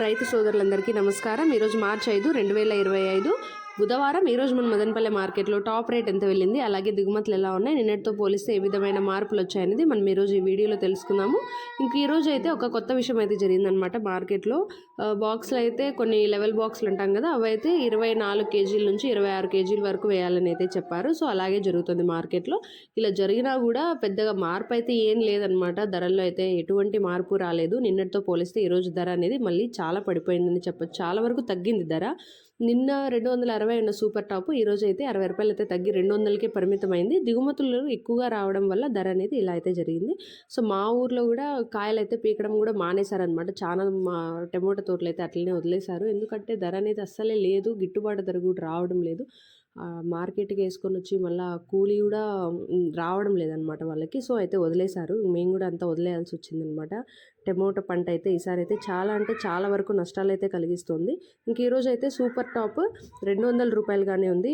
రైతు సోదరులందరికీ నమస్కారం. ఈరోజు మార్చి 5, 2025 బుధవారం. ఈరోజు మన మదనపల్లె మార్కెట్లో టాప్ రేట్ ఎంత వెళ్ళింది, అలాగే దిగుమతులు ఎలా ఉన్నాయి, నిన్నటితో పోలిస్తే ఏ విధమైన మార్పులు వచ్చాయనేది మనం ఈరోజు ఈ వీడియోలో తెలుసుకుందాము. ఇంక ఈరోజు అయితే ఒక కొత్త విషయం అయితే జరిగిందనమాట మార్కెట్లో. బాక్సులు అయితే కొన్ని లెవెల్ బాక్సులు అంటాం కదా, అవి అయితే 24 కేజీల నుంచి 26 కేజీల వరకు వేయాలని అయితే చెప్పారు. సో అలాగే జరుగుతుంది మార్కెట్లో. ఇలా జరిగినా కూడా పెద్దగా మార్పు అయితే ఏం లేదనమాట. ధరల్లో అయితే ఎటువంటి మార్పు రాలేదు. నిన్నటితో పోలిస్తే ఈరోజు ధర అనేది మళ్ళీ చాలా పడిపోయిందని చెప్పచ్చు. చాలా వరకు తగ్గింది ధర. నిన్న 260 ఉన్న సూపర్ టాప్ ఈరోజు అయితే 60 రూపాయలు అయితే తగ్గి 200కే పరిమితమైంది. దిగుమతులు ఎక్కువగా రావడం వల్ల ధర అనేది ఇలా అయితే జరిగింది. సో మా ఊర్లో కూడా కాయలు అయితే పీకడం కూడా మానేశారనమాట. చాలా మా టమోటా తోటలు అయితే అట్లనే వదిలేశారు. ఎందుకంటే ధర అనేది అస్సలే లేదు, గిట్టుబాటు ధర కూడా రావడం లేదు. మార్కెట్కి వేసుకొని వచ్చి మళ్ళీ కూలీ కూడా రావడం లేదనమాట వాళ్ళకి. సో అయితే వదిలేశారు. మేము కూడా అంతా వదిలేయాల్సి వచ్చిందనమాట. టమోటా పంట అయితే ఈసారి అయితే చాలా అంటే చాలా వరకు నష్టాలు అయితే కలిగిస్తుంది. ఇంక ఈరోజు అయితే సూపర్ టాప్ 200 రూపాయలుగానే ఉంది.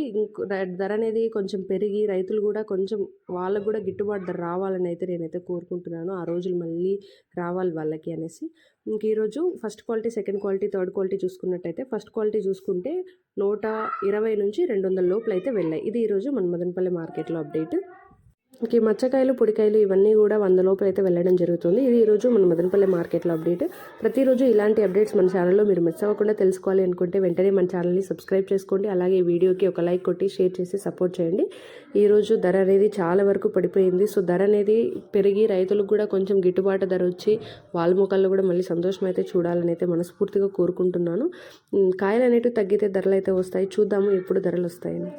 ధర అనేది కొంచెం పెరిగి రైతులు కూడా కొంచెం వాళ్ళకు కూడా గిట్టుబాటు ధర రావాలని అయితే నేనైతే కోరుకుంటున్నాను. ఆ రోజులు మళ్ళీ రావాలి వాళ్ళకి అనేసి. ఇంక ఈరోజు first quality, second quality, third quality చూసుకున్నట్టయితే ఫస్ట్ క్వాలిటీ చూసుకుంటే 120 నుంచి 200 లోపల అయితే వెళ్ళాయి. ఇది ఈరోజు మన మదనపల్లి మార్కెట్లో అప్డేట్. ఇంక ఈ మచ్చకాయలు, పొడికాయలు ఇవన్నీ కూడా 100 లోపల అయితే వెళ్ళడం జరుగుతుంది. ఇది ఈరోజు మన మదనపల్లి మార్కెట్లో అప్డేట్. ప్రతిరోజు ఇలాంటి అప్డేట్స్ మన ఛానల్లో మీరు మిస్ అవ్వకుండా తెలుసుకోవాలి అనుకుంటే వెంటనే మన ఛానల్ని సబ్స్క్రైబ్ చేసుకోండి. అలాగే ఈ వీడియోకి ఒక లైక్ కొట్టి షేర్ చేసి సపోర్ట్ చేయండి. ఈరోజు ధర అనేది చాలా వరకు పడిపోయింది. సో ధర అనేది పెరిగి రైతులకు కూడా కొంచెం గిట్టుబాటు ధర వచ్చి వాళ్ళ ముఖాల్లో కూడా మళ్ళీ సంతోషం అయితే చూడాలని అయితే మనస్ఫూర్తిగా కోరుకుంటున్నాను. కాయలు అనేవి తగ్గితే ధరలు అయితే వస్తాయి. చూద్దాము ఎప్పుడు ధరలు వస్తాయని.